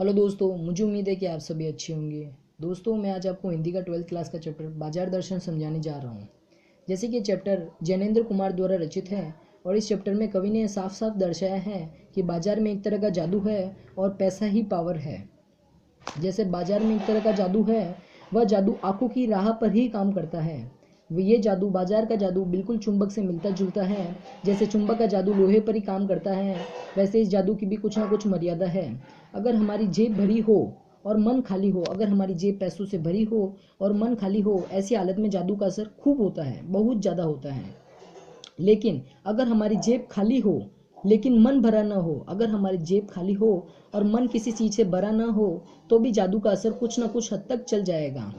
Hello दोस्तों, मुझे उम्मीद है कि आप सभी अच्छे होंगे। दोस्तों, मैं आज आपको हिंदी का 12th क्लास का चैप्टर बाजार दर्शन समझाने जा रहा हूँ। जैसे कि चैप्टर जैनेन्द्र कुमार द्वारा रचित है और इस चैप्टर में कवि ने साफ साफ दर्शाया है कि बाजार में एक तरह का जादू है और पैसा ही पावर है। जैसे बाजार में एक तरह का जादू है, वह जादू आंखों की राह पर ही काम करता है। ये जादू, बाजार का जादू, बिल्कुल चुंबक से मिलता जुलता है। जैसे चुंबक का जादू लोहे पर ही काम करता है, वैसे इस जादू की भी कुछ ना कुछ मर्यादा है। अगर हमारी जेब भरी हो और मन खाली हो, अगर हमारी जेब पैसों से भरी हो और मन खाली हो, ऐसी हालत में जादू का असर खूब होता है, बहुत ज़्यादा होता है। लेकिन अगर हमारी जेब खाली हो लेकिन मन भरा ना हो, अगर हमारी जेब खाली हो और मन किसी चीज़ से भरा ना हो, तो भी जादू का असर कुछ ना कुछ हद तक चल जाएगा।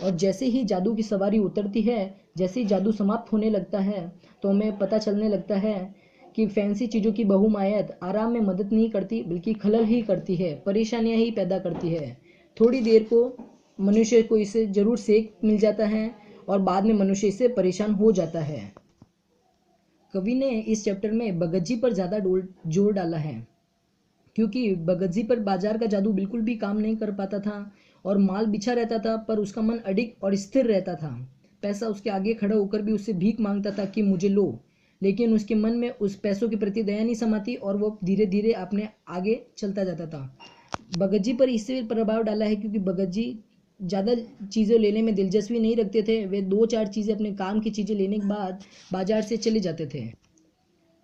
और जैसे ही जादू की सवारी उतरती है, जैसे ही जादू समाप्त होने लगता है, तो हमें पता चलने लगता है कि फैंसी चीज़ों की बहुमायत आराम में मदद नहीं करती, बल्कि खलल ही करती है, परेशानियां ही पैदा करती है। थोड़ी देर को मनुष्य को इससे ज़रूर सेक मिल जाता है और बाद में मनुष्य इससे परेशान हो जाता है। कवि ने इस चैप्टर में भगत जी पर ज़्यादा जोर डाला है, क्योंकि भगत जी पर बाजार का जादू बिल्कुल भी काम नहीं कर पाता था और माल बिछा रहता था, पर उसका मन अडिग और स्थिर रहता था। पैसा उसके आगे खड़ा होकर भी उससे भीख मांगता था कि मुझे लो, लेकिन उसके मन में उस पैसों के प्रति दया नहीं समाती और वो धीरे धीरे अपने आगे चलता जाता था। भगत जी पर इससे प्रभाव डाला है क्योंकि भगत जी ज़्यादा चीज़ें लेने में दिलचस्पी नहीं रखते थे। वे दो चार चीज़ें, अपने काम की चीज़ें लेने के बाद बाजार से चले जाते थे।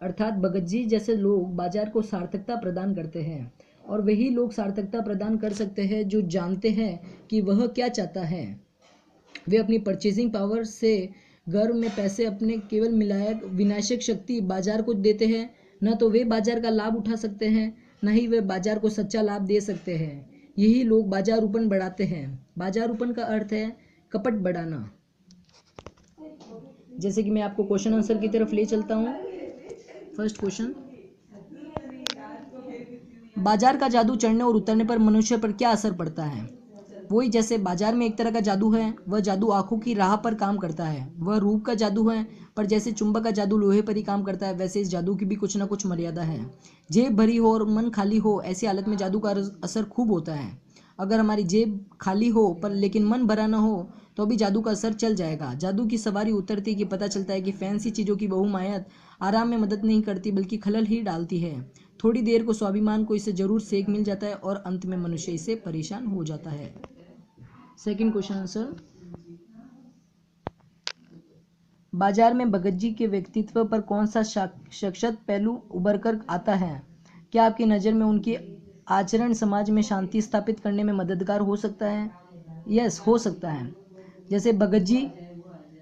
अर्थात भगत जी जैसे लोग बाजार को सार्थकता प्रदान करते हैं, और वही लोग सार्थकता प्रदान कर सकते हैं जो जानते हैं कि वह क्या चाहता है। वे अपनी परचेजिंग पावर से घर में पैसे अपने केवल मिलायक विनाशक शक्ति बाजार को देते हैं। न तो वे बाजार का लाभ उठा सकते हैं, न ही वे बाजार को सच्चा लाभ दे सकते हैं। यही लोग बाजारूपन बढ़ाते हैं। बाजारूपन का अर्थ है कपट बढ़ाना। जैसे कि मैं आपको क्वेश्चन आंसर की तरफ ले चलता हूँ। फर्स्ट क्वेश्चन, बाजार का जादू चढ़ने और उतरने पर मनुष्य पर क्या असर पड़ता है? वही, जैसे बाजार में एक तरह का जादू है, वह जादू आंखों की राह पर काम करता है। वह रूप का जादू है, पर जैसे चुंबक का जादू लोहे पर ही काम करता है, वैसे इस जादू की भी कुछ ना कुछ मर्यादा है। जेब भरी हो और मन खाली हो, ऐसी हालत में जादू का असर खूब होता है। अगर हमारी जेब खाली हो पर लेकिन मन भरा ना हो, तो भी जादू का असर चल जाएगा। जादू की सवारी उतरती कि पता चलता है कि फैंसी चीज़ों की बहुमायत आराम में मदद नहीं करती, बल्कि खलल ही डालती है। थोड़ी देर को स्वाभिमान को इससे जरूर सेक मिल जाता है और अंत में मनुष्य इससे परेशान हो जाता है। सेकंड क्वेश्चन आंसर, बाजार में भगत जी के व्यक्तित्व पर कौन सा शख्सियत पहलू उभर कर आता है? क्या आपकी नज़र में उनकी आचरण समाज में शांति स्थापित करने में मददगार हो सकता है? यस, हो सकता है। जैसे भगत जी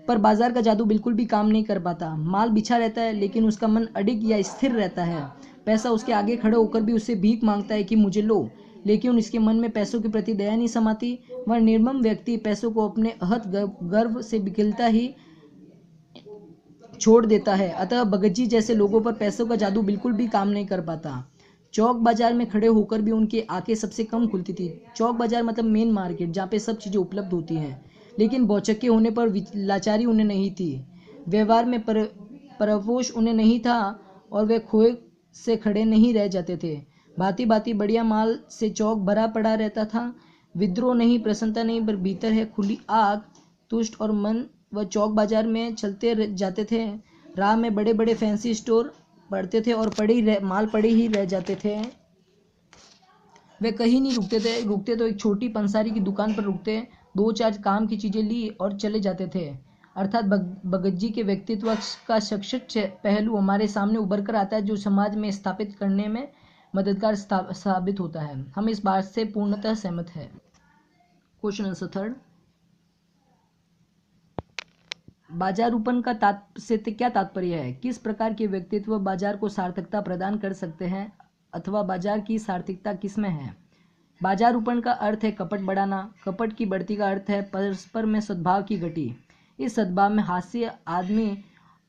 पर बाजार का जादू बिल्कुल भी काम नहीं कर पाता। माल बिछा रहता है लेकिन उसका मन अडिग या स्थिर रहता है। पैसा उसके आगे खड़ा होकर भी उससे भीख मांगता है कि मुझे लो, लेकिन उसके मन में पैसों के प्रति दया नहीं समाती। वह निर्मम व्यक्ति पैसों को अपने अहत गर्व से बिखिलता ही छोड़ देता है। अतः भगत जी जैसे लोगों पर पैसों का जादू बिल्कुल भी काम नहीं कर पाता। चौक बाजार में खड़े होकर भी उनकी आंखें सबसे कम खुलती थी। चौक बाजार मतलब मेन मार्केट, जहाँ पे सब चीज़ें उपलब्ध होती हैं। लेकिन भौचक्के होने पर लाचारी उन्हें नहीं थी। व्यवहार में परवोश उन्हें नहीं था और वे खोए से खड़े नहीं रह जाते थे। भांति भांति बढ़िया माल से चौक भरा पड़ा रहता था। विद्रोह नहीं, प्रसन्नता नहीं, पर भीतर है खुली आग, तुष्ट और मन। वह चौक बाजार में चलते जाते थे। राह में बड़े बड़े फैंसी स्टोर पड़ते थे और माल पड़े ही रह जाते थे। वे कहीं नहीं रुकते थे। रुकते तो एक छोटी पंसारी की दुकान पर रुकते, दो चार काम की चीज़ें ली और चले जाते थे। अर्थात भगत जी के व्यक्तित्व का शख्सियत पहलू हमारे सामने उभर कर आता है, जो समाज में स्थापित करने में मददगार साबित होता है। हम इस बात से पूर्णतः सहमत हैं। क्वेश्चन आंसर थर्ड, बाजारूपन का से क्या तात्पर्य है? किस प्रकार के व्यक्तित्व बाजार को सार्थकता प्रदान कर सकते हैं, अथवा बाजार की सार्थकता किसमें है? बाजारूपन का अर्थ है कपट बढ़ाना। कपट की बढ़ती का अर्थ है परस्पर में सद्भाव की घटी। इस सद्भाव में हास्य आदमी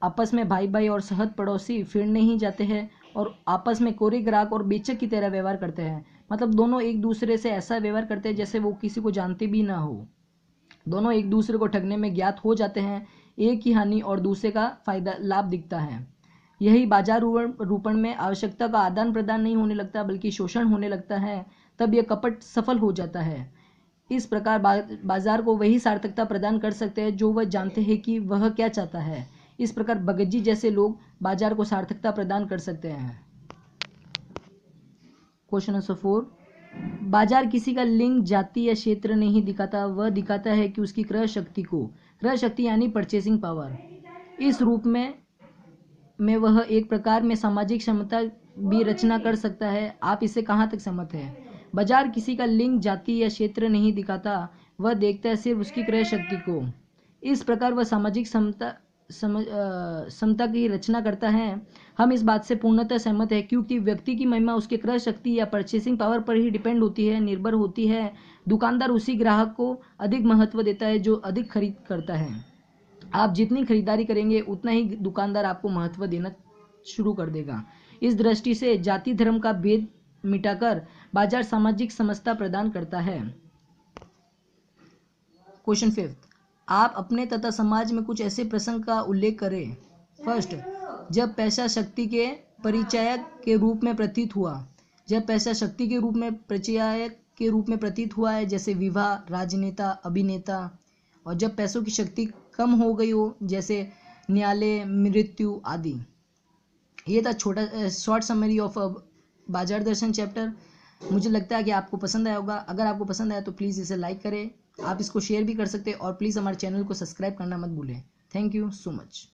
आपस में भाई भाई और सहज पड़ोसी फिरने ही जाते हैं और आपस में कोरे ग्राहक और बेचक की तरह व्यवहार करते हैं। मतलब दोनों एक दूसरे से ऐसा व्यवहार करते हैं जैसे वो किसी को जानते भी ना हो। दोनों एक दूसरे को ठगने में ज्ञात हो जाते हैं। एक की हानि और दूसरे का फायदा लाभ दिखता है। यही बाजार रूपण में आवश्यकता का आदान प्रदान नहीं होने लगता बल्कि शोषण होने लगता है, तब यह कपट सफल हो जाता है। इस प्रकार बाजार को वही सार्थकता प्रदान कर सकते हैं जो वह जानते हैं कि वह क्या चाहता है। इस प्रकार भगत जी जैसे लोग बाजार को सार्थकता प्रदान कर सकते हैं। क्वेश्चन नंबर 4, बाजार किसी का लिंग, जाति या क्षेत्र नहीं दिखाता, वह दिखाता है कि उसकी क्रय शक्ति को, क्रय शक्ति यानी परचेसिंग पावर, इस रूप में वह एक प्रकार में सामाजिक क्षमता भी रचना कर सकता है। आप इससे कहाँ तक सहमत हैं? बाजार किसी का लिंग, जाति या क्षेत्र नहीं दिखाता, वह देखता है सिर्फ उसकी क्रय शक्ति को। इस प्रकार वह सामाजिक समता की रचना करता है। हम इस बात से पूर्णतः सहमत है क्योंकि व्यक्ति की महिमा उसके क्रय शक्ति या परचेसिंग पावर पर ही डिपेंड होती है, निर्भर होती है। दुकानदार उसी ग्राहक को अधिक महत्व देता है जो अधिक खरीद करता है। आप जितनी खरीदारी करेंगे उतना ही दुकानदार आपको महत्व देना शुरू कर देगा। इस दृष्टि से जाति धर्म का भेद मिटाकर बाजार सामाजिक समता प्रदान करता है। क्वेश्चन 5, आप अपने तथा समाज में कुछ ऐसे प्रसंग का उल्लेख करें। फर्स्ट, जब पैसा शक्ति के परिचायक के रूप में प्रतीत हुआ। जब पैसा शक्ति के रूप में परिचायक के रूप में प्रतीत हुआ है, जैसे विवाह, राजनेता, अभिनेता। और जब पैसों की शक्ति कम हो गई हो, जैसे न्यायालय, मृत्यु आदि। ये था छोटा शॉर्ट समरी ऑफ बाजार दर्शन चैप्टर। मुझे लगता है कि आपको पसंद आया होगा। अगर आपको पसंद आया तो प्लीज़ इसे लाइक करें, आप इसको शेयर भी कर सकते हैं और प्लीज़ हमारे चैनल को सब्सक्राइब करना मत भूलें। Thank you so much.